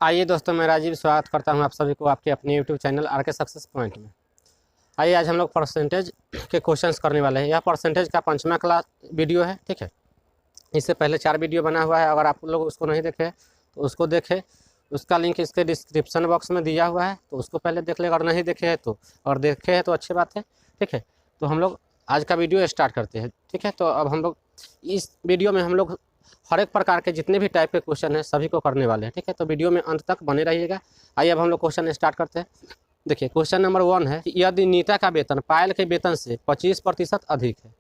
आइए दोस्तों, मैं राजीव स्वागत करता हूं आप सभी को आपके अपने यूट्यूब चैनल आर के सक्सेस पॉइंट में। आइए आज हम लोग परसेंटेज के क्वेश्चंस करने वाले हैं। यह परसेंटेज का 5वां क्लास वीडियो है, ठीक है। इससे पहले 4 वीडियो बना हुआ है, अगर आप लोग उसको नहीं देखे तो उसको देखें। उसका लिंक इसके डिस्क्रिप्शन बॉक्स में दिया हुआ है, तो उसको पहले देख ले। अगर नहीं देखे हैं तो, और देखे हैं तो अच्छी बात है, ठीक है। तो हम लोग आज का वीडियो स्टार्ट करते हैं, ठीक है। तो अब हम लोग इस वीडियो में हम लोग हर एक प्रकार के जितने भी टाइप के क्वेश्चन हैं सभी को करने वाले हैं, ठीक है। तो वीडियो में अंत तक बने रहिएगा। आइए अब हम लोग क्वेश्चन स्टार्ट करते हैं। देखिए, क्वेश्चन नंबर 1 है कि यदि नीता का वेतन पायल के वेतन से 25% अधिक है।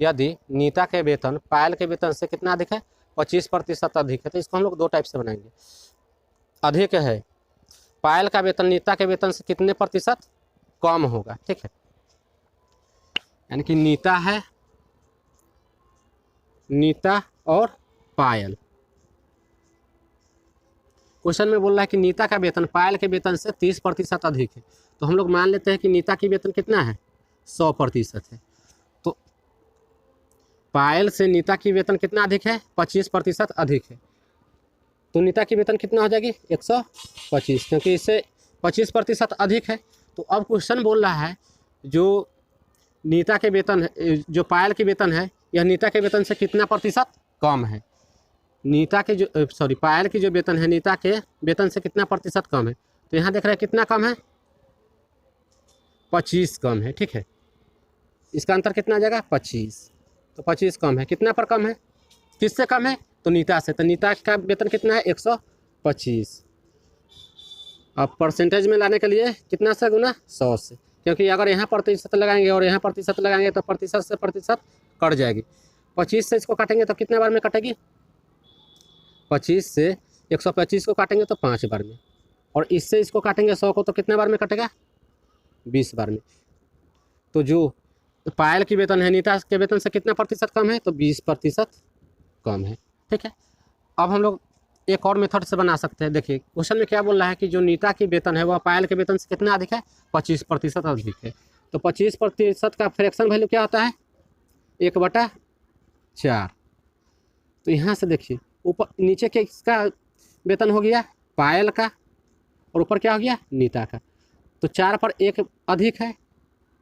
यदि नीता के वेतन पायल के वेतन से कितना अधिक है? 25% अधिक है। तो इसको हम लोग 2 टाइप से बनाएंगे। अधिक है, पायल का वेतन नीता के वेतन से कितने प्रतिशत कम होगा, ठीक है। यानी कि नीता है, नीता और पायल। क्वेश्चन में बोल रहा है कि नीता का वेतन पायल के वेतन से 30% अधिक है। तो हम लोग मान लेते हैं कि नीता की वेतन कितना है? 100% है। तो पायल से नीता की वेतन कितना अधिक है? 25% अधिक है। तो नीता की वेतन कितना हो जाएगी? 125, क्योंकि इससे 25% अधिक है। तो अब क्वेश्चन बोल रहा है जो नीता के वेतन है, जो पायल की वेतन है, यह नीता के वेतन से कितना प्रतिशत कम है। नीता के जो पायल की जो वेतन है नीता के वेतन से कितना प्रतिशत कम है। तो यहाँ देख रहे हैं कितना कम है? 25 कम है, ठीक है। इसका अंतर कितना आ जाएगा? 25। तो 25 कम है, कितना पर कम है? किससे कम है? तो नीता से। तो नीता का वेतन कितना है? 125। अब परसेंटेज में लाने के लिए कितना से गुना? 100 से, क्योंकि अगर यहाँ प्रतिशत लगाएंगे और यहाँ प्रतिशत लगाएंगे तो प्रतिशत से प्रतिशत कट जाएगी। 25 से इसको काटेंगे तो कितने बार में कटेगी? 25 से 125 को काटेंगे तो 5 बार में, और इससे इसको काटेंगे 100 को तो कितने बार में कटेगा? 20 बार में। तो जो पायल की वेतन है नीता के वेतन से कितना प्रतिशत कम है? तो 20% कम है, ठीक है। अब हम लोग एक और मेथड से बना सकते हैं। देखिए, क्वेश्चन में क्या बोल रहा है कि जो नीता की वेतन है वह पायल के वेतन से कितना अधिक है? 25% अधिक है। तो 25% का फ्रैक्शन वैल्यू क्या होता है? 1/4। तो यहाँ से देखिए, ऊपर नीचे के इसका वेतन हो गया पायल का, और ऊपर क्या हो गया? नीता का। तो 4 पर 1 अधिक है।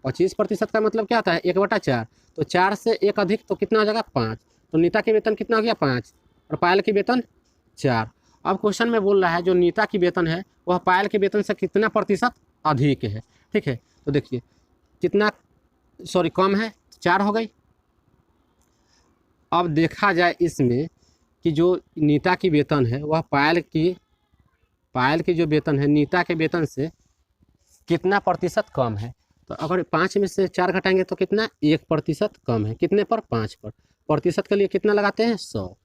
25% का मतलब क्या होता है? 1/4। तो 4 से 1 अधिक तो कितना हो जाएगा? 5। तो नीता की वेतन कितना हो गया? 5, और पायल की वेतन 4। अब क्वेश्चन में बोल रहा है जो नीता की वेतन है वह पायल के वेतन से कितना प्रतिशत अधिक है, ठीक है। तो देखिए कितना कम है? 4 हो गई। अब देखा जाए इसमें कि जो नीता की वेतन है वह पायल की जो वेतन है नीता के वेतन से कितना प्रतिशत कम है। तो अगर 5 में से 4 घटाएंगे तो कितना? 1% कम है। कितने पर? 5 पर। प्रतिशत के लिए कितना लगाते हैं? 100।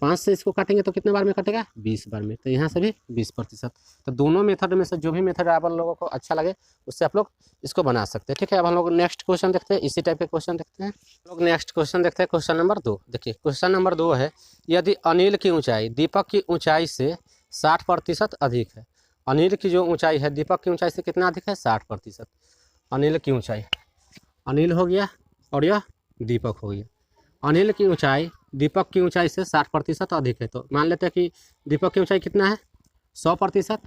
5 से इसको काटेंगे तो कितने बार में कटेगा? 20 बार में। तो यहाँ से भी 20%। तो दोनों मेथड में से जो भी मेथड आप लोगों को अच्छा लगे उससे आप लोग इसको बना सकते हैं, ठीक है। अब हम लोग नेक्स्ट क्वेश्चन देखते हैं, इसी टाइप के क्वेश्चन देखते हैं। लोग नेक्स्ट क्वेश्चन देखते हैं, क्वेश्चन नंबर 2। देखिए, क्वेश्चन नंबर 2 है यदि अनिल की ऊंचाई दीपक की ऊंचाई से 60% अधिक है। अनिल की जो ऊंचाई है दीपक की ऊंचाई से कितना अधिक है? 60%। अनिल की ऊंचाई, अनिल हो गया और यह दीपक हो गया। अनिल की ऊंचाई दीपक की ऊंचाई से 60% अधिक है। तो मान लेते हैं कि दीपक की ऊंचाई कितना है? 100%।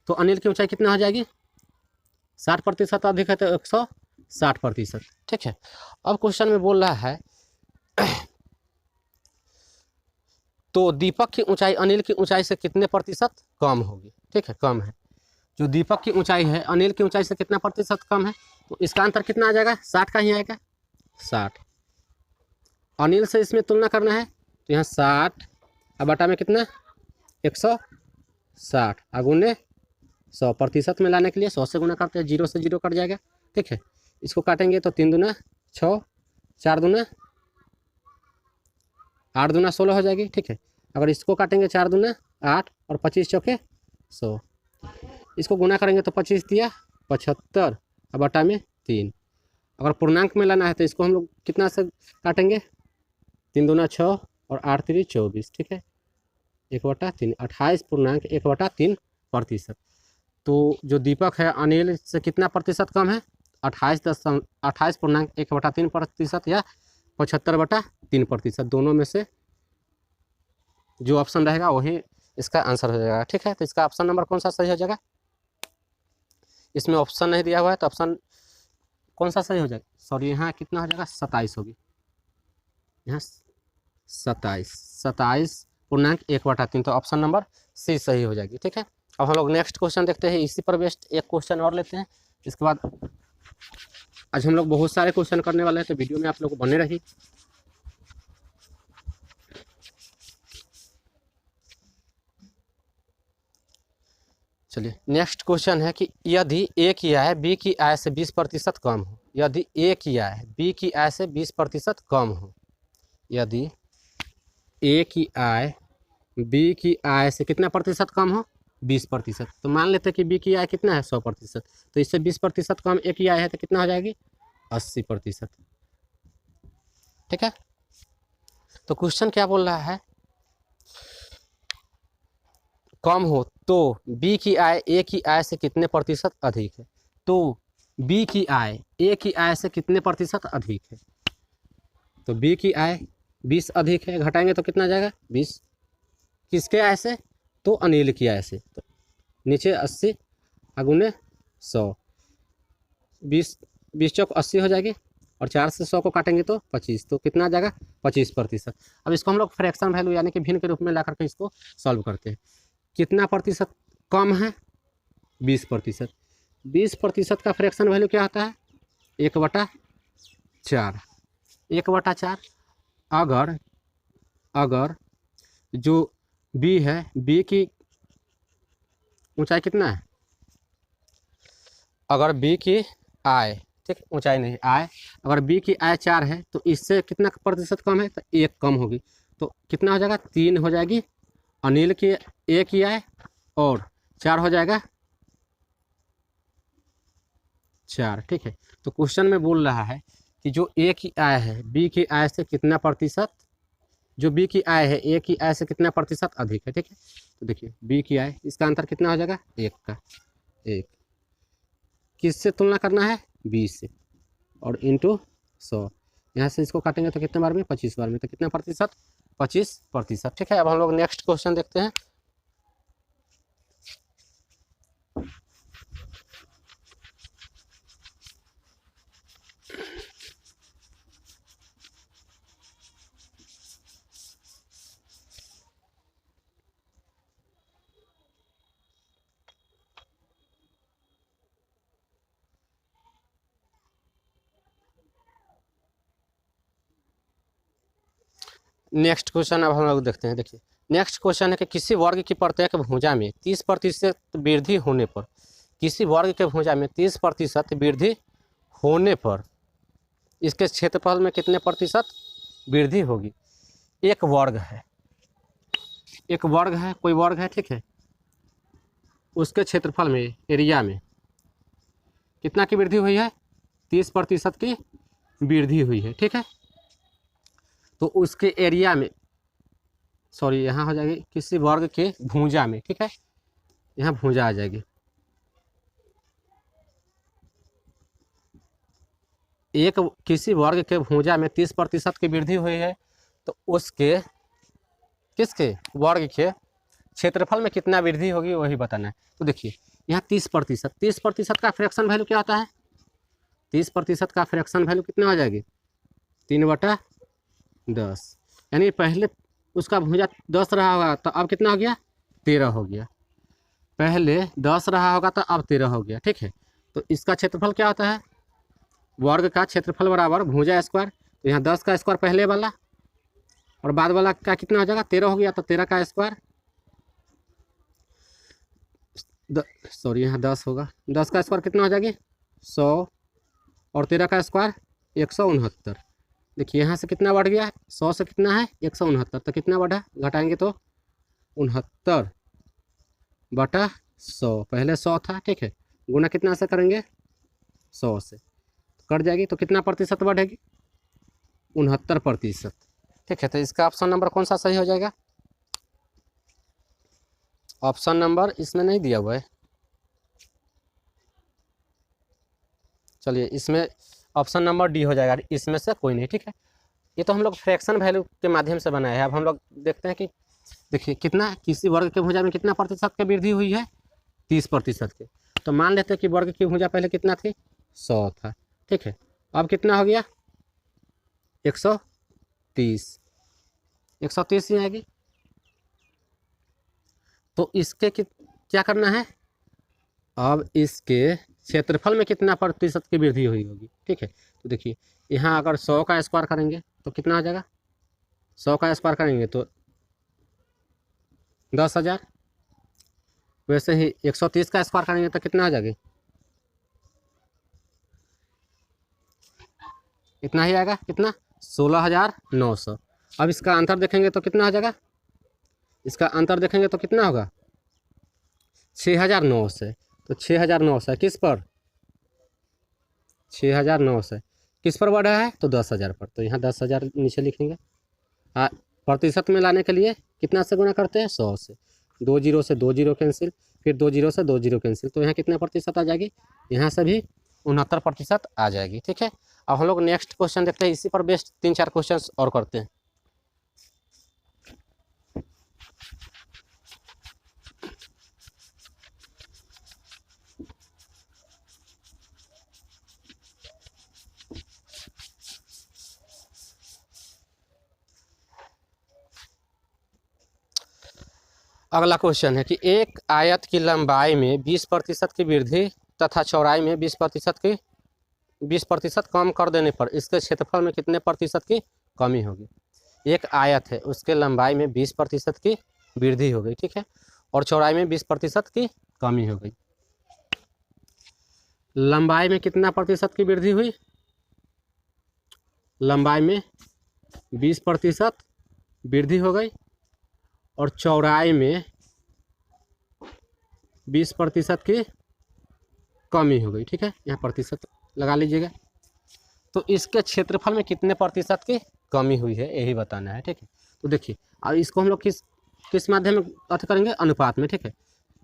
तो अनिल की ऊंचाई कितना हो जाएगी? 60% अधिक है तो 160%, ठीक है। अब क्वेश्चन में बोल रहा है तो दीपक की ऊंचाई अनिल की ऊंचाई से कितने प्रतिशत कम होगी, ठीक है। कम है। जो दीपक की ऊंचाई है अनिल की ऊंचाई से कितना प्रतिशत कम है? तो इसका अंतर कितना आ जाएगा? 60 का ही आएगा। 60। अनिल से इसमें तुलना करना है तो यहाँ 60 अब बटा में कितना? 160 अगुने 100%। में लाने के लिए 100 से गुना करते हैं, 0 से 0 कट जाएगा, ठीक है। इसको काटेंगे तो 3 दूना 6, 4 दूना 8 दूना 16 हो जाएगी, ठीक है। अगर इसको काटेंगे 4 दूना 8 और 25 चौके 100। इसको गुना करेंगे तो 25 दिया 75 अब बटा में 3। अगर पूर्णांक में लाना है तो इसको हम लोग कितना से काटेंगे? 3 दूना 6 और 8 3 24, ठीक है। 1/3 28.1/3%। तो जो दीपक है अनिल से कितना प्रतिशत कम है? 28.1/3% या 75/3%। दोनों में से जो ऑप्शन रहेगा वही इसका आंसर हो जाएगा। ठीक है, तो इसका ऑप्शन नंबर कौन सा सही हो जाएगा? इसमें ऑप्शन नहीं दिया हुआ है तो ऑप्शन कौन सा सही हो जाएगा? सॉरी, यहाँ कितना हो जाएगा? 27 होगी, यहाँ 27.1/3, तो ऑप्शन नंबर सी सही हो जाएगी। ठीक है, अब हम लोग नेक्स्ट क्वेश्चन देखते हैं। इसी पर बेस्ड एक क्वेश्चन और लेते हैं, इसके बाद आज हम लोग बहुत सारे क्वेश्चन करने वाले हैं, तो वीडियो में आप लोग बने रहिए। चलिए, नेक्स्ट क्वेश्चन है कि यदि ए की आय बी की आय से 20% कम हो, यदि ए की आय बी की आय से 20% कम हो, यदि ए की आय बी की आय से कितना प्रतिशत कम हो? 20%। तो मान लेते हैं कि बी की आय कितना है? 100%। तो इससे 20% कम ए की आय है तो कितना हो जाएगी? 80%। ठीक है, तो क्वेश्चन क्या बोल रहा है? कम हो तो बी की आय ए की आय से कितने प्रतिशत अधिक है? तो बी की आय ए की आय से कितने प्रतिशत अधिक है? तो बी की आय 20 अधिक है, घटाएंगे तो कितना जाएगा? 20। किसके आय से? तो अनिल की आय से। तो नीचे 80 अगुने 100, 20 चौक 80 हो जाएगी, और 4 से 100 को काटेंगे तो 25, तो कितना आ जाएगा? 25%। अब इसको हम लोग फ्रैक्शन वैल्यू यानी कि भिन्न के रूप में ला करके इसको सॉल्व करते हैं। कितना प्रतिशत कम है? 20%। 20% का फ्रैक्शन वैल्यू क्या होता है? 1/4। 1/4। अगर जो बी है, बी की ऊंचाई कितना है? अगर बी की आय, ठीक, ऊंचाई नहीं आय, अगर बी की आय 4 है तो इससे कितना प्रतिशत कम है? तो 1 कम होगी, तो कितना हो जाएगा? 3 हो जाएगी अनिल की ए की आय, और 4 हो जाएगा 4। ठीक है, तो क्वेश्चन में बोल रहा है कि जो ए की आय है बी की आय से कितना प्रतिशत, जो बी की आय है ए की आय से कितना प्रतिशत अधिक है। ठीक है, तो देखिए बी की आय, इसका अंतर कितना हो जाएगा? 1 का 1। किससे तुलना करना है? 20 से, और इंटू 100। यहाँ से इसको काटेंगे तो कितने बार में? 25 बार में, तो कितना प्रतिशत? 25%। ठीक है, अब हम लोग नेक्स्ट क्वेश्चन देखते हैं। नेक्स्ट क्वेश्चन अब हम लोग देखते हैं। देखिए, नेक्स्ट क्वेश्चन है कि किसी वर्ग की प्रत्येक भुजा में 30% वृद्धि होने पर, किसी वर्ग के भुजा में 30% वृद्धि होने पर इसके क्षेत्रफल में कितने प्रतिशत वृद्धि होगी? एक वर्ग है, एक वर्ग है, कोई वर्ग है, ठीक है, उसके क्षेत्रफल में, एरिया में कितना की वृद्धि हुई है? 30% की वृद्धि हुई है। ठीक है, तो उसके एरिया में, सॉरी यहाँ हो जाएगी किसी वर्ग के भुजा में। ठीक है, यहाँ भुजा आ जाएगी। एक किसी वर्ग के भुजा में 30% की वृद्धि हुई है, तो उसके किसके वर्ग के क्षेत्रफल में कितना वृद्धि होगी वही बताना है। तो देखिए यहाँ 30% का फ्रैक्शन वैल्यू क्या होता है? 30% का फ्रैक्शन वैल्यू कितना हो जाएगी? 3/10। यानी पहले उसका भुजा 10 रहा होगा तो अब कितना हो गया? 13 हो गया। पहले 10 रहा होगा तो अब 13 हो गया। ठीक है, तो इसका क्षेत्रफल क्या होता है? वर्ग का क्षेत्रफल बराबर भुजा स्क्वायर। तो यहाँ 10 का स्क्वायर पहले वाला, और बाद वाला का कितना हो जाएगा? 13 हो गया, तो 13 का स्क्वायर, सॉरी यहाँ 10 होगा, 10 का स्क्वायर कितना हो जाएगी? 100, और 13 का स्क्वायर 169। देखिए यहाँ से कितना बढ़ गया? 100 से कितना है? 169, तो कितना बढ़ा? घटाएंगे तो 69/100। पहले 100 था, ठीक है, गुना कितना से करेंगे? 100 से, कट जाएगी, तो कितना प्रतिशत बढ़ेगी? 69%। ठीक है, तो इसका ऑप्शन नंबर कौन सा सही हो जाएगा? ऑप्शन नंबर इसमें नहीं दिया हुआ है, चलिए इसमें ऑप्शन नंबर डी हो जाएगा, इसमें से कोई नहीं। ठीक है, ये तो हम लोग फ्रैक्शन वैल्यू के माध्यम से बनाए हैं। अब हम लोग देखते हैं कि देखिए कितना, किसी वर्ग के भुजा में कितना प्रतिशत की वृद्धि हुई है, 30% के। तो मान लेते हैं कि वर्ग की भुजा पहले कितना थी, 100 था, ठीक है। अब कितना हो गया, 130, 130 ही आएगी। तो इसके क्या करना है, अब इसके क्षेत्रफल में कितना प्रतिशत की वृद्धि हुई होगी, ठीक है। तो देखिए यहाँ अगर 100 का स्क्वायर करेंगे तो कितना हो जाएगा, 100 का स्क्वायर करेंगे तो 10,000। वैसे ही 130 का स्क्वायर करेंगे तो कितना हो जाएगी, इतना ही आएगा, कितना, 16,900। अब इसका अंतर देखेंगे तो कितना हो जाएगा, इसका अंतर देखेंगे तो कितना होगा, 6,900। तो 6,900 किस पर, 6,900 किस पर बढ़ा है, तो 10,000 पर। तो यहाँ 10,000 नीचे लिखेंगे। हाँ, प्रतिशत में लाने के लिए कितना से गुना करते हैं, 100 से। 2 जीरो से 2 जीरो कैंसिल, फिर 2 जीरो से 2 जीरो कैंसिल, तो यहाँ कितना प्रतिशत आ जाएगी, यहाँ से भी 69% आ जाएगी, ठीक है। अब हम लोग नेक्स्ट क्वेश्चन देखते हैं, इसी पर बेस्ड 3-4 क्वेश्चन और करते हैं। अगला क्वेश्चन है कि एक आयत की लंबाई में 20% की वृद्धि तथा चौड़ाई में 20% कम कर देने पर इसके क्षेत्रफल में कितने प्रतिशत की कमी होगी। एक आयत है, उसके लंबाई में 20% की वृद्धि हो गई, ठीक है, और चौड़ाई में 20% की कमी हो गई। लंबाई में कितना प्रतिशत की वृद्धि हुई, लंबाई में 20% वृद्धि हो गई और चौड़ाई में 20% की कमी हो गई, ठीक है, यहाँ प्रतिशत लगा लीजिएगा। तो इसके क्षेत्रफल में कितने प्रतिशत की कमी हुई है, यही बताना है, ठीक है। तो देखिए अब इसको हम लोग किस माध्यम में अर्थ करेंगे, अनुपात में, ठीक है।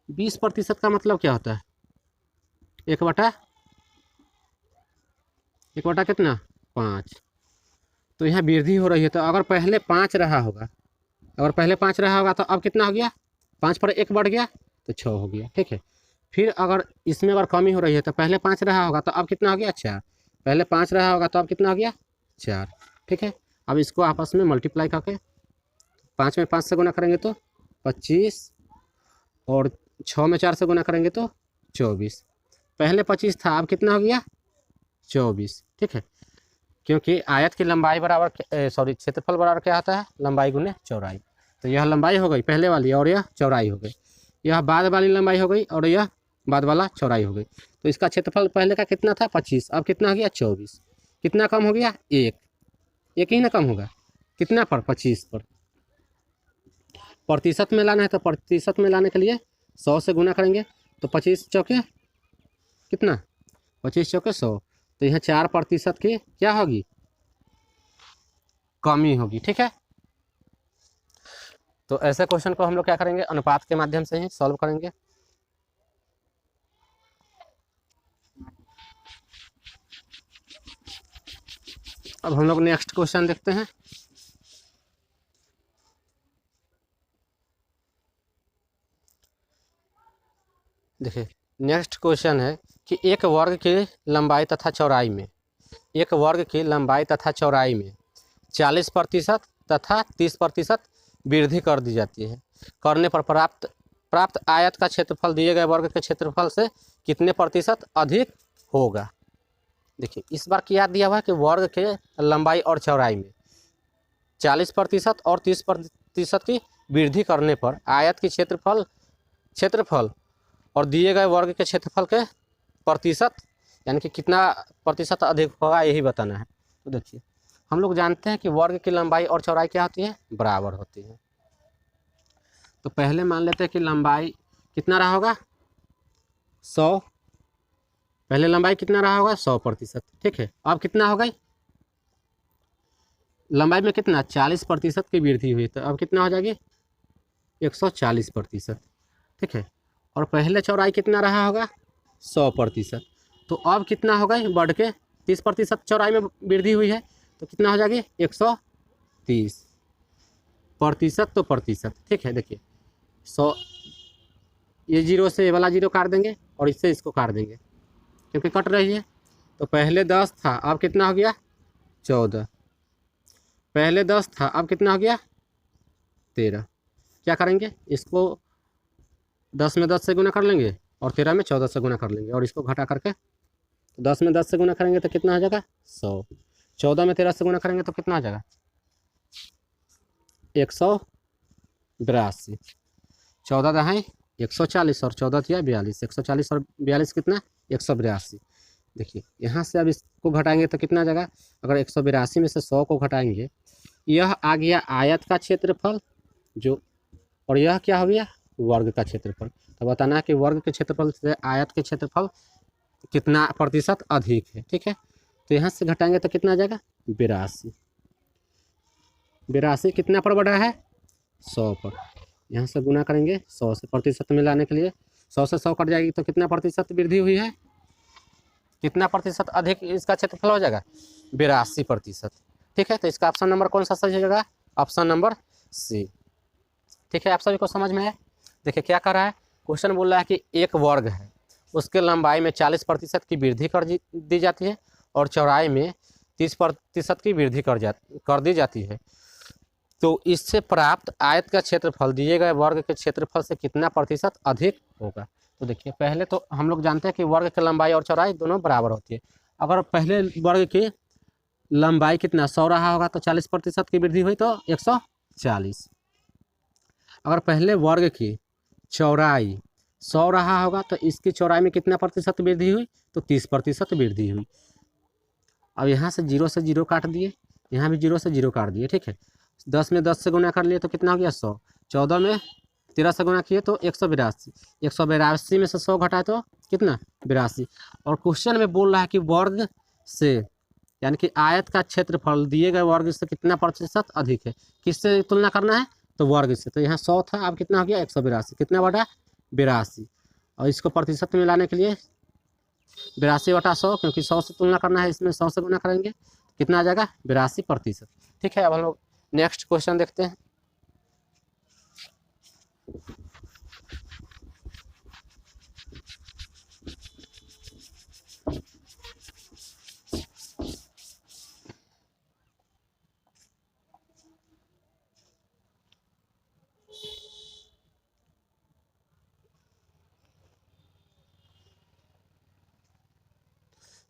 20% का मतलब क्या होता है, 1/, कितना, 5। तो यहाँ वृद्धि हो रही है, तो अगर पहले 5 रहा होगा, तो अब कितना हो गया, 5 पर 1 बढ़ गया तो 6 हो गया, ठीक है। फिर अगर इसमें अगर कमी हो रही है तो पहले 5 रहा होगा तो अब कितना हो गया, 4। पहले 5 रहा होगा तो अब कितना हो गया, 4, ठीक है। अब इसको आपस में मल्टीप्लाई करके 5 में 5 से गुना करेंगे तो 25 और 6 में 4 से गुना करेंगे तो 24। पहले 25 था, अब कितना हो गया, 24, ठीक है। क्योंकि आयत की लंबाई बराबर क्षेत्रफल बराबर क्या आता है, लंबाई गुने चौड़ाई। तो यह लंबाई हो गई पहले वाली और यह चौड़ाई हो गई, यह बाद वाली लंबाई हो गई और यह बाद वाला चौड़ाई हो गई। तो इसका क्षेत्रफल पहले का कितना था, 25, अब कितना हो गया, 24। कितना कम हो गया, 1 ही ना कम होगा, कितना पर, 25 पर। प्रतिशत में लाना है तो प्रतिशत में लाने के लिए 100 से गुना करेंगे तो 25 चौके कितना, 25 चौके 100। तो यहाँ 4% की क्या होगी, कमी होगी, ठीक है। तो ऐसे क्वेश्चन को हम लोग क्या करेंगे, अनुपात के माध्यम से ही सॉल्व करेंगे। अब हम लोग नेक्स्ट क्वेश्चन देखते हैं। देखिए नेक्स्ट क्वेश्चन है कि एक वर्ग की लंबाई तथा चौड़ाई में 40% तथा 30% वृद्धि कर दी जाती है, करने पर प्राप्त आयत का क्षेत्रफल दिए गए वर्ग के क्षेत्रफल से कितने प्रतिशत अधिक होगा। देखिए इस बार क्या दिया हुआ है कि वर्ग के लंबाई और चौड़ाई में 40% और 30% की वृद्धि करने पर आयत की क्षेत्रफल और दिए गए वर्ग के क्षेत्रफल के प्रतिशत, यानी कि कितना प्रतिशत अधिक होगा, यही बताना है। तो देखिए हम लोग जानते हैं कि वर्ग की लंबाई और चौड़ाई क्या होती है, बराबर होती है। तो पहले मान लेते हैं कि लंबाई कितना रहा होगा, 100। पहले लंबाई कितना रहा होगा, 100%, ठीक है। अब कितना हो गई, लंबाई में कितना, 40% की वृद्धि हुई, तो अब कितना हो जाएगी, 140%, ठीक है। और पहले चौड़ाई कितना रहा होगा, 100%। तो अब कितना हो गई, बढ़ के 30% चौड़ाई में वृद्धि हुई है, तो कितना हो जाएगी, 130। प्रतिशत तो प्रतिशत, ठीक है। देखिए 100, ये जीरो से ये वाला जीरो काट देंगे और इससे इसको काट देंगे क्योंकि कट रही है। तो पहले 10 था, अब कितना हो गया 14। पहले 10 था, अब कितना हो गया 13। क्या करेंगे, इसको 10 में 10 से गुना कर लेंगे और 13 में 14 से गुना कर लेंगे और इसको घटा करके, तो 10 में 10 से गुना करेंगे तो कितना हो जाएगा 100। 14 में 13 से गुना करेंगे तो कितना हो जाएगा 182। 14 दहाई 140 और 14 दिया 42। 140 और 42 कितना 182। देखिए यहाँ से अब इसको घटाएंगे तो कितना आ जाएगा, अगर 182 में से 100 को घटाएंगे, यह आ गया आयत का क्षेत्रफल जो, और यह क्या हो गया वर्ग का क्षेत्रफल। तो बताना है कि वर्ग के क्षेत्रफल से आयत के क्षेत्रफल कितना प्रतिशत अधिक है, ठीक है। तो यहाँ से घटाएंगे तो कितना आ जाएगा 82। 82 कितना पर बढ़ा है 100 पर। यहाँ से गुना करेंगे 100 से, प्रतिशत में लाने के लिए 100 से 100 कट जाएगी तो कितना प्रतिशत वृद्धि हुई है, कितना प्रतिशत अधिक इसका क्षेत्रफल हो जाएगा 82%, ठीक है। तो इसका ऑप्शन नंबर कौन सा सही हो जाएगा, ऑप्शन नंबर सी, ठीक है। आप सभी को समझ में है। देखिए क्या कर रहा है, क्वेश्चन बोल रहा है कि एक वर्ग है, उसके लंबाई में 40% की वृद्धि कर दी जाती है और चौड़ाई में 30% की वृद्धि कर दी जाती है। तो इससे प्राप्त आयत का क्षेत्रफल दिए गए वर्ग के क्षेत्रफल से कितना प्रतिशत अधिक होगा। तो देखिए पहले तो हम लोग जानते हैं कि वर्ग की लंबाई और चौड़ाई दोनों बराबर होती है। अगर पहले वर्ग की लंबाई कितना 100 रहा होगा तो 40% की वृद्धि हुई तो 140। अगर पहले वर्ग की चौड़ाई 100 रहा होगा तो इसकी चौड़ाई में कितना प्रतिशत वृद्धि हुई, तो 30% वृद्धि हुई। अब यहाँ से 0 से 0 काट दिए, यहाँ भी 0 से 0 काट दिए, ठीक है। 10 में 10 से गुना कर लिए तो कितना हो गया 100। 14 में 13 से गुना किए तो 182। 182 में से 100 घटाए तो कितना 82। और क्वेश्चन में बोल रहा है कि वर्ग से, यानी कि आयत का क्षेत्रफल दिए गए वर्ग से कितना प्रतिशत अधिक है। किससे तुलना करना है, तो वर्ग से। तो यहाँ 100 था, अब कितना हो गया 182, कितना बढ़ा 82। और इसको प्रतिशत में लाने के लिए 82/100, क्योंकि 100 से तुलना करना है, इसमें 100 से गुना करेंगे कितना आ जाएगा 82%, ठीक है। अब हम लोग नेक्स्ट क्वेश्चन देखते हैं।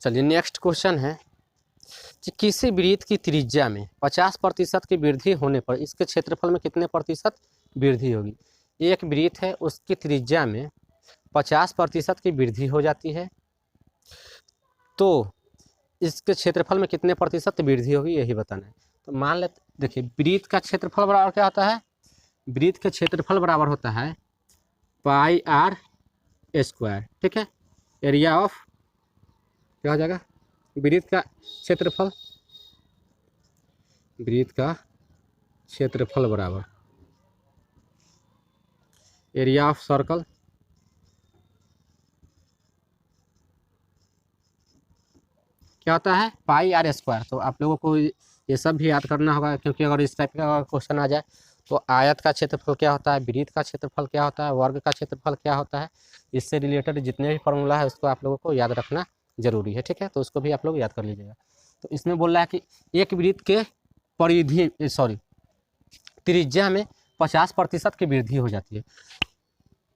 चलिए नेक्स्ट क्वेश्चन है कि किसी वृत्त की त्रिज्या में 50% की वृद्धि होने पर इसके क्षेत्रफल में कितने प्रतिशत वृद्धि होगी। एक वृत्त है, उसकी त्रिज्या में 50% की वृद्धि हो जाती है, तो इसके क्षेत्रफल में कितने प्रतिशत वृद्धि होगी यही बताना है। तो मान लेते, देखिए वृत्त का क्षेत्रफल बराबर क्या होता है, वृत्त का क्षेत्रफल बराबर होता है πr², ठीक है। एरिया ऑफ क्या हो जाएगा, वृत्त का क्षेत्रफल, वृत्त का क्षेत्रफल बराबर एरिया ऑफ सर्कल क्या होता है πr²। तो आप लोगों को ये सब भी याद करना होगा, क्योंकि अगर इस टाइप का क्वेश्चन आ जाए तो आयत का क्षेत्रफल क्या होता है, वृत्त का क्षेत्रफल क्या होता है, वर्ग का क्षेत्रफल क्या होता है, इससे रिलेटेड जितने भी फॉर्मूला है उसको आप लोगों को याद रखना जरूरी है, ठीक है। तो उसको भी आप लोग याद कर लीजिएगा। तो इसमें बोल रहा है कि एक वृत्त के परिधि त्रिज्या में 50% की वृद्धि हो जाती है।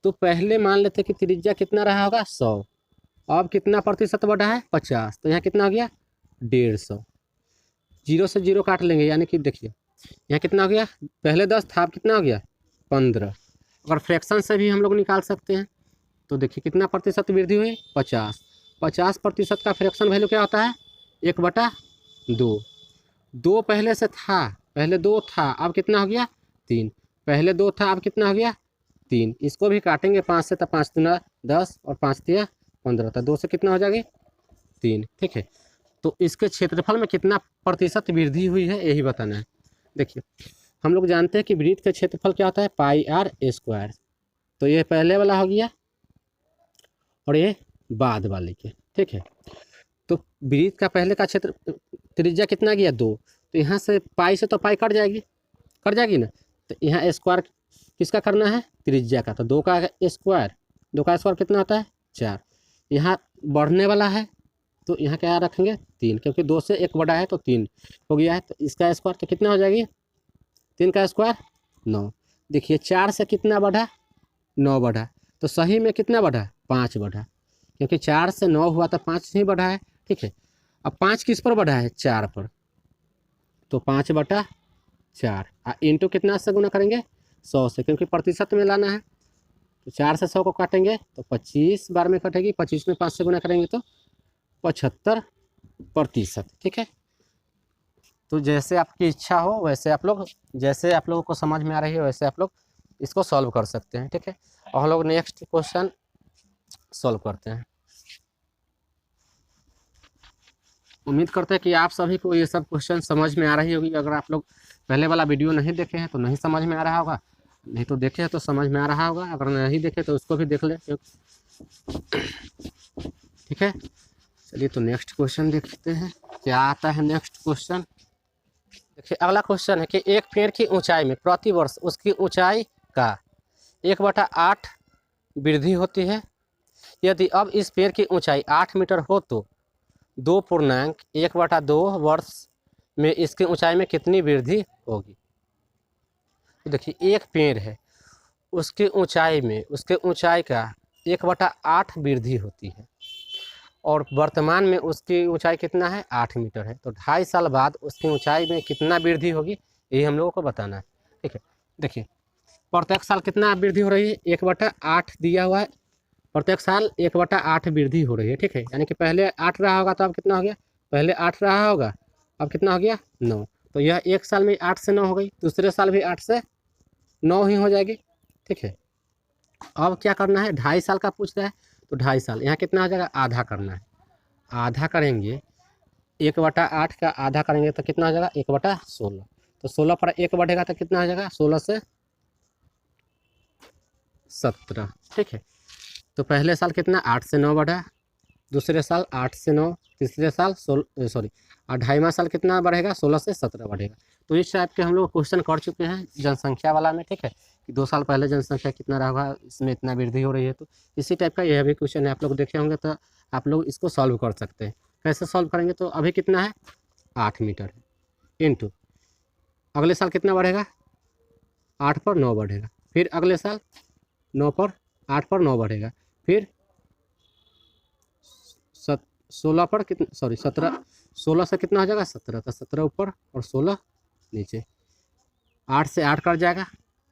तो पहले मान लेते कि त्रिज्या कितना रहा होगा 100, अब कितना प्रतिशत बढ़ा है 50, तो यहाँ कितना हो गया 150। 0 से 0 काट लेंगे, यानी कि देखिए यहाँ कितना हो गया, पहले 10 था, अब कितना हो गया 15। अगर फ्रैक्शन से भी हम लोग निकाल सकते हैं तो देखिए कितना प्रतिशत वृद्धि हुई 50। 50% का फ्रैक्शन वैल्यू क्या होता है 1/2। 2 पहले से था, पहले 2 था, अब कितना हो गया 3। पहले 2 था, अब कितना हो गया 3। इसको भी काटेंगे 5 से, तो 5 दूना 10 और 5 तिया 15, तो 2 से कितना हो जाएगी 3, ठीक है। तो इसके क्षेत्रफल में कितना प्रतिशत वृद्धि हुई है यही बताना है। देखिए हम लोग जानते हैं कि वृत्त का क्षेत्रफल क्या होता है πr²। तो ये पहले वाला हो गया और ये बाद वाले के, ठीक है। तो वृत्त का पहले का त्रिज्या कितना गया 2, तो यहाँ से पाई से तो पाई कट जाएगी ना, तो यहाँ स्क्वायर किसका करना है, त्रिज्या का। तो 2 का स्क्वायर, 2 का स्क्वायर कितना होता है 4। यहाँ बढ़ने वाला है तो यहाँ क्या रखेंगे 3, क्योंकि 2 से 1 बढ़ा है तो 3 हो गया है। तो इसका स्क्वायर तो कितना हो जाएगी 3 का स्क्वायर 9। देखिए 4 से कितना बढ़ा 9 बढ़ा, तो सही में कितना बढ़ा 5 बढ़ा, क्योंकि 4 से 9 हुआ तो 5 ही बढ़ा है। ठीक है, अब 5 किस पर बढ़ा है 4 पर, तो 5/4 इंटू कितना से गुना करेंगे 100 से, क्योंकि प्रतिशत में लाना है। तो 4 से 100 को काटेंगे तो 25 बार में कटेगी, 25 में 5 से गुना करेंगे तो 75%। ठीक है, तो जैसे आपकी इच्छा हो वैसे आप लोग, जैसे आप लोगों को समझ में आ रही है वैसे आप लोग इसको सॉल्व कर सकते हैं। ठीक है, और हम लोग नेक्स्ट क्वेश्चन सॉल्व करते हैं। उम्मीद करते हैं कि आप सभी को ये सब क्वेश्चन समझ में आ रही होगी। अगर आप लोग पहले वाला वीडियो नहीं देखे हैं तो नहीं समझ में आ रहा होगा, नहीं तो देखे हैं तो समझ में आ रहा होगा, अगर नहीं देखे तो उसको भी देख ले। ठीक है, चलिए तो नेक्स्ट क्वेश्चन देखते हैं क्या आता है। नेक्स्ट क्वेश्चन देखिए, अगला क्वेश्चन है कि एक पेड़ की ऊंचाई में प्रति वर्ष उसकी ऊंचाई का 1/8 वृद्धि होती है। यदि अब इस पेड़ की ऊंचाई 8 मीटर हो तो 2.1/2 वर्ष में इसकी ऊंचाई में कितनी वृद्धि होगी। तो देखिए एक पेड़ है, उसकी ऊंचाई में उसके ऊंचाई का 1/8 वृद्धि होती है, और वर्तमान में उसकी ऊंचाई कितना है 8 मीटर है। तो 2.5 साल बाद उसकी ऊंचाई में कितना वृद्धि होगी, यही हम लोगों को बताना है। ठीक है, देखिए प्रत्येक साल कितना वृद्धि हो रही है 1/8 दिया हुआ है, प्रत्येक साल 1/8 वृद्धि हो रही है। ठीक है, यानी कि पहले 8 रहा होगा तो अब कितना हो गया, पहले 8 रहा होगा अब कितना हो गया 9। तो यह एक साल में 8 से 9 हो गई, दूसरे साल भी 8 से 9 ही हो जाएगी। ठीक है, अब क्या करना है 2.5 साल का पूछ रहा है, तो 2.5 साल यहाँ कितना हो जाएगा आधा करना है, आधा करेंगे 1/8 का आधा करेंगे तो कितना हो जाएगा 1/16। तो 16 पर 1 बढ़ेगा तो कितना हो जाएगा 16 से 17। ठीक है, तो पहले साल कितना 8 से 9 बढ़ा, दूसरे साल 8 से 9, तीसरे साल 2.5वां साल कितना बढ़ेगा 16 से 17 बढ़ेगा। तो इस टाइप के हम लोग क्वेश्चन कर चुके हैं जनसंख्या वाला में। ठीक है, कि 2 साल पहले जनसंख्या कितना रहा होगा, इसमें इतना वृद्धि हो रही है। तो इसी टाइप का यह भी क्वेश्चन है, आप लोग देखे होंगे तो आप लोग इसको सॉल्व कर सकते हैं। कैसे सॉल्व करेंगे, तो अभी कितना है 8 मीटर है, इंटू अगले साल कितना बढ़ेगा 8 पर 9 बढ़ेगा, फिर अगले साल 9 पर 8 पर 9 बढ़ेगा, फिर 16 पर कितना 17, 16 से कितना हो जाएगा 17, तो 17 ऊपर और 16 नीचे, 8 से 8 कट जाएगा,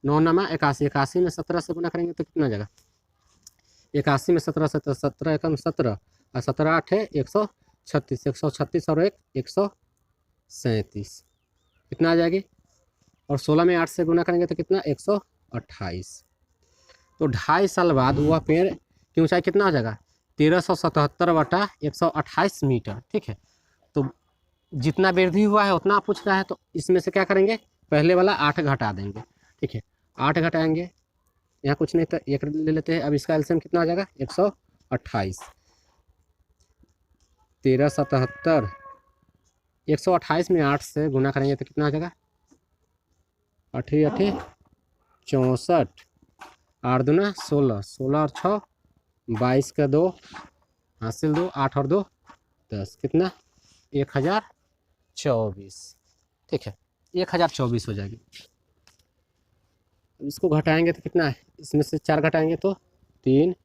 9 नमा 81, 81 में 17 से गुना करेंगे तो कितना हो जाएगा 81 में 17 से, तो 17 एकम 17 और 17 8 है 136, 136 और 137 कितना आ जाएगी, और 16 में 8 से गुना करेंगे तो कितना 128। तो 2.5 साल बाद वह पेड़ की ऊंचाई कितना हो जाएगा 1377/128 मीटर। ठीक है, तो जितना वृद्धि हुआ है उतना पूछ रहा है, तो इसमें से क्या करेंगे पहले वाला 8 घटा देंगे। ठीक है, 8 घटाएंगे, यहाँ कुछ नहीं तो 1 ले लेते हैं। अब इसका एलसीएम कितना हो जाएगा 128, 1377, 128 में 8 से गुना करेंगे तो कितना हो जाएगा 8 8 64, 8 दूना 16, 16 और 6 22 का 2 हासिल 2, 8 और 2 10, कितना 1024। ठीक है, 1024 हो जाएगी। इसको घटाएंगे तो कितना है, इसमें से 4 घटाएंगे तो 3,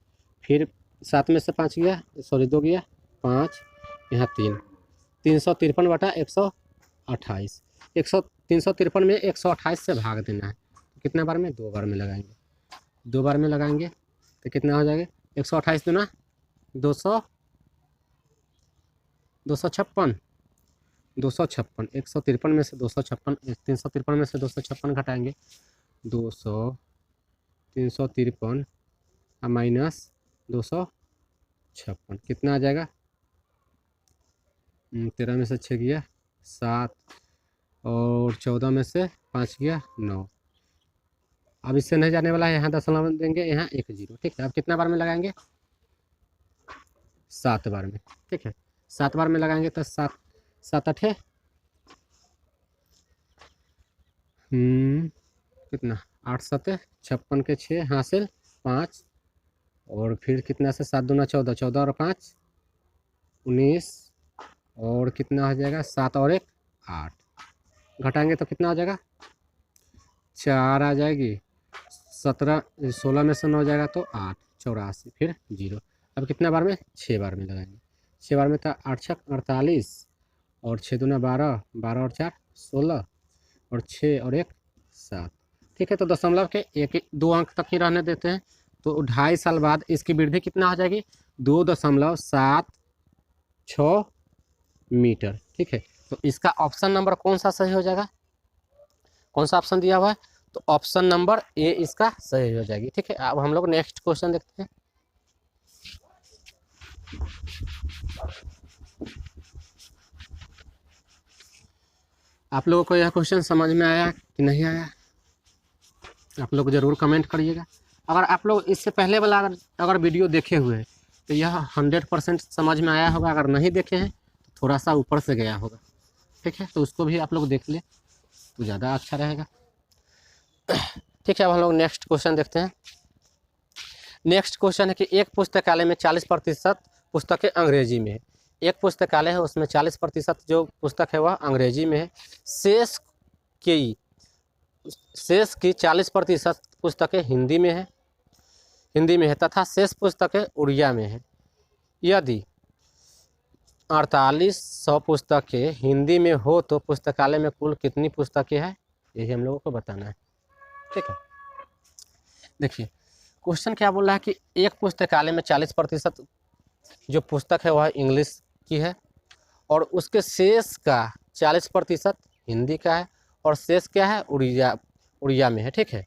फिर 7 में से 5 गया 2 गया 5, यहाँ 3, 353/128, 353 में 128 से भाग देना है, तो कितना बार में 2 बार में लगाएंगे, 2 बार में लगाएंगे तो कितना हो जाएगा 128 दूना 200, 256, 256, 153 में से 256, 353 में से 256 घटाएंगे 200, 353 माइनस 256 कितना आ जाएगा 13 में से 6 गया 7 और 14 में से 5 गया 9। अब इससे नहीं जाने वाला है, यहाँ दशमलव देंगे, यहाँ 1 0। ठीक है, अब कितना बार में लगाएंगे 7 बार में। ठीक है, 7 बार में लगाएंगे तो 7 7 8 कितना 8 सत्ते 56 के 6 हासिल 5 और फिर कितना से 7 दूना 14, 14 और 5 19 और कितना हो जाएगा 7 और 1 8, घटाएंगे तो कितना हो जाएगा 4 आ जाएगी, 17 16 में से 9 जाएगा तो 8 84 फिर 0। अब कितना बार में 6 बार में लगाएंगे, 6 बार में था 8 छक 48 और 6 दूना 12, 12 और 4 16 और 6 और 1 7। ठीक है, तो दशमलव के एक 2 अंक तक ही रहने देते हैं। तो 2.5 साल बाद इसकी वृद्धि कितना हो जाएगी 2.76 मीटर। ठीक है, तो इसका ऑप्शन नंबर कौन सा सही हो जाएगा, कौन सा ऑप्शन दिया हुआ है, तो ऑप्शन नंबर ए इसका सही हो जाएगी। ठीक है, अब हम लोग नेक्स्ट क्वेश्चन देखते हैं। आप लोगों को यह क्वेश्चन समझ में आया कि नहीं आया, आप लोग ज़रूर कमेंट करिएगा। अगर आप लोग इससे पहले वाला अगर वीडियो देखे हुए हैं तो यह 100% समझ में आया होगा, अगर नहीं देखे हैं तो थोड़ा सा ऊपर से गया होगा। ठीक है, तो उसको भी आप लोग देख ले तो ज़्यादा अच्छा रहेगा। ठीक है, अब हम लोग नेक्स्ट क्वेश्चन देखते हैं। नेक्स्ट क्वेश्चन है कि एक पुस्तकालय में 40% पुस्तकें अंग्रेजी में है। एक पुस्तकालय है उसमें 40% जो पुस्तक है वह अंग्रेजी में है, शेष की 40% पुस्तकें हिंदी में है तथा शेष पुस्तकें उड़िया में है। यदि 4800 पुस्तकें हिंदी में हो तो पुस्तकालय में कुल कितनी पुस्तकें हैं, यही हम लोगों को बताना है। ठीक है, देखिए क्वेश्चन क्या बोल रहा है कि एक पुस्तकालय में 40% जो पुस्तक है वह इंग्लिश की है और उसके शेष का 40% हिंदी का है और शेष क्या है उड़िया में है। ठीक है,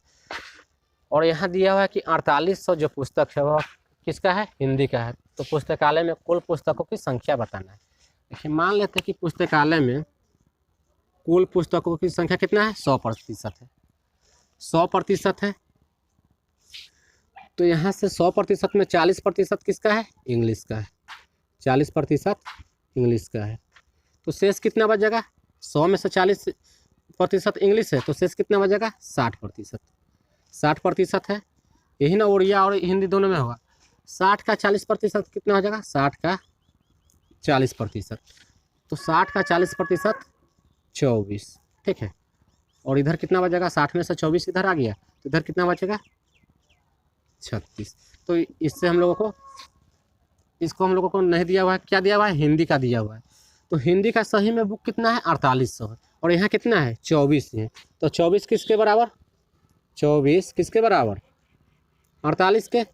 और यहाँ दिया हुआ है कि 4800 जो पुस्तक है वह किसका है, हिंदी का है। तो पुस्तकालय में कुल पुस्तकों की संख्या बताना है। देखिए मान लेते हैं कि पुस्तकालय में कुल पुस्तकों की संख्या कितना है 100% है, 100% है। तो यहाँ से 100% में 40% किसका है, इंग्लिश का है, 40% इंग्लिश का है। तो शेष कितना बचेगा, 100 में से 40% इंग्लिश है तो शेष कितना बचेगा 60%, 60% है। यही ना उड़िया और हिंदी दोनों में होगा। 60 का 40% कितना हो जाएगा, 60 का 40%, तो 60 का 40% 24। ठीक है, और इधर कितना बचेगा, 60 में से 24 इधर आ गया तो इधर कितना बचेगा 36। तो इससे हम लोगों को इसको हम लोगों को नहीं दिया हुआ है, क्या दिया हुआ है, हिंदी का दिया हुआ है। तो हिंदी का सही में बुक कितना है 4800 है और यहाँ कितना है 24 है। तो 24 किसके बराबर, 24 किसके बराबर 48 के,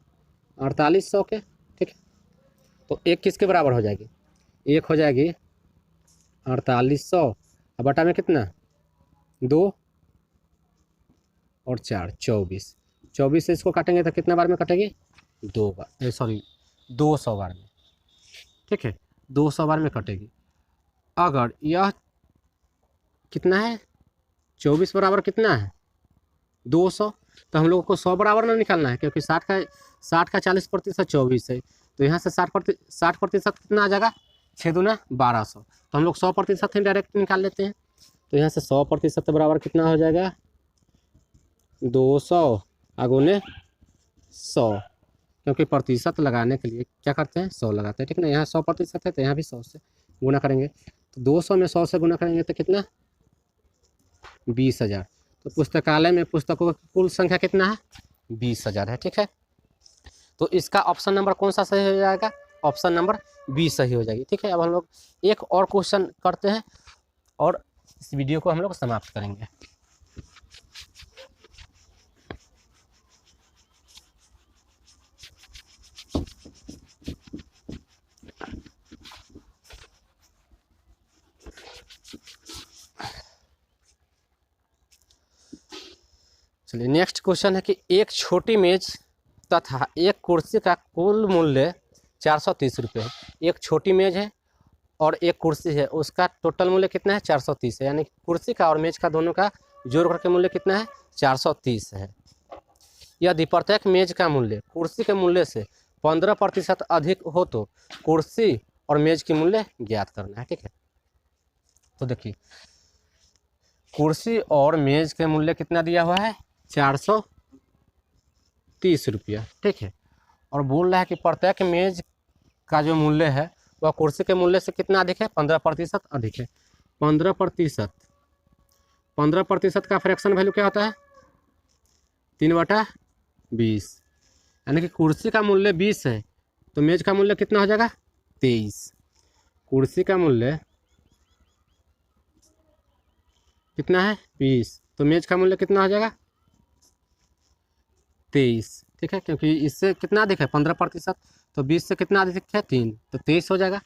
4800 के। ठीक है, तो एक किसके बराबर हो जाएगी, एक हो जाएगी 4800 और बटा में कितना 2 और 4 24, 24 से इसको काटेंगे तो कितना बार में कटेगी 2 बार, सॉरी 200 बार में। ठीक है, 200 बार में कटेगी। अगर यह कितना है 24 बराबर कितना है 200, तो हम लोगों को 100 बराबर ना निकालना है क्योंकि 60 का 40% 24 है। तो यहाँ से 60% कितना आ जाएगा 6 दूना 1200, तो हम लोग 100% ही डायरेक्ट निकाल लेते हैं। तो यहाँ से 100% बराबर कितना हो जाएगा 200 अगुने 100, क्योंकि प्रतिशत लगाने के लिए क्या करते हैं 100 लगाते हैं। ठीक ना, यहाँ 100% है तो यहाँ भी 100 से गुना करेंगे। तो 200 में 100 से गुना करेंगे तो कितना 20,000। तो पुस्तकालय में पुस्तकों की कुल संख्या कितना है 20,000 है। ठीक है, तो इसका ऑप्शन नंबर कौन सा सही हो जाएगा, ऑप्शन नंबर बी सही हो जाएगी। ठीक है, अब हम लोग एक और क्वेश्चन करते हैं और इस वीडियो को हम लोग समाप्त करेंगे। चलिए नेक्स्ट क्वेश्चन है कि एक छोटी मेज तथा एक कुर्सी का कुल मूल्य 430 रुपये है। एक छोटी मेज है और एक कुर्सी है, उसका टोटल मूल्य कितना है 430 है, यानी कुर्सी का और मेज का दोनों का जोड़ करके मूल्य कितना है 430 है। यदि प्रत्येक मेज का मूल्य कुर्सी के मूल्य से 15% अधिक हो तो कुर्सी और मेज की मूल्य ज्ञात करना है। ठीक है, तो देखिए कुर्सी और मेज के मूल्य कितना दिया हुआ है 430 रुपया, ठीक है। और बोल रहा है कि प्रत्येक मेज का जो मूल्य है वह कुर्सी के मूल्य से कितना अधिक है, 15% अधिक है। 15%, 15% का फ्रैक्शन वैल्यू क्या होता है, 3/20, यानी कि कुर्सी का मूल्य 20 है तो मेज का मूल्य कितना हो जाएगा, 23। कुर्सी का मूल्य कितना है, 20, तो मेज का मूल्य कितना हो जाएगा, 23, ठीक है। क्योंकि इससे कितना अधिक है, 15%, तो 20 से कितना अधिक है, 3, तो 23 हो जाएगा।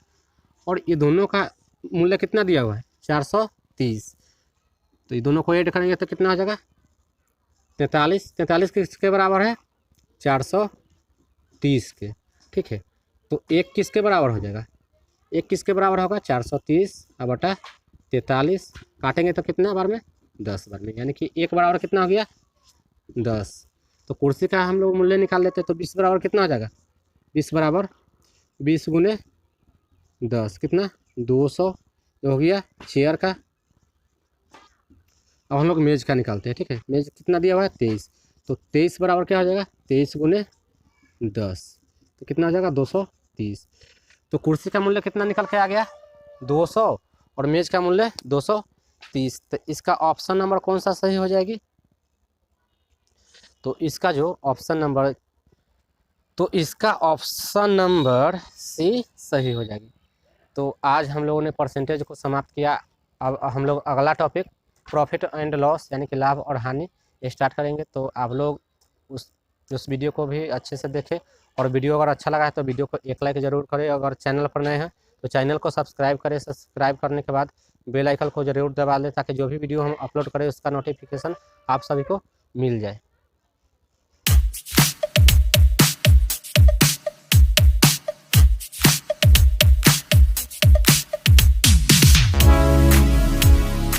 और ये दोनों का मूल्य कितना दिया हुआ है, 430, तो ये दोनों को ऐड करेंगे तो कितना हो जाएगा, 43। 43 किसके बराबर है, 430 के, ठीक है। तो एक किसके बराबर हो जाएगा, एक किसके बराबर होगा, 430 बटा 43, काटेंगे तो कितना बार में, 10 बार में, यानी कि एक बराबर कितना हो गया, 10। तो कुर्सी का हम लोग मूल्य निकाल लेते हैं तो 20 बराबर कितना हो जाएगा, 20 बराबर 20 गुने 10 कितना, 200 हो गया चेयर का। अब हम लोग मेज का निकालते हैं, ठीक है। मेज कितना दिया हुआ है, 23, तो 23 बराबर क्या हो जाएगा, 23 गुने 10, तो कितना हो जाएगा, 230। तो कुर्सी का मूल्य कितना निकल के आ गया, 200, और मेज का मूल्य 230। तो इसका ऑप्शन नंबर कौन सा सही हो जाएगी, तो इसका जो ऑप्शन नंबर, तो इसका ऑप्शन नंबर सी सही हो जाएगी। तो आज हम लोगों ने परसेंटेज को समाप्त किया। अब हम लोग अगला टॉपिक प्रॉफिट एंड लॉस यानी कि लाभ और हानि स्टार्ट करेंगे। तो आप लोग उस वीडियो को भी अच्छे से देखें, और वीडियो अगर अच्छा लगा है तो वीडियो को एक लाइक ज़रूर करें। अगर चैनल पर नए हैं तो चैनल को सब्सक्राइब करें। सब्सक्राइब करने के बाद बेल आइकन को ज़रूर दबा लें ताकि जो भी वीडियो हम अपलोड करें उसका नोटिफिकेशन आप सभी को मिल जाए।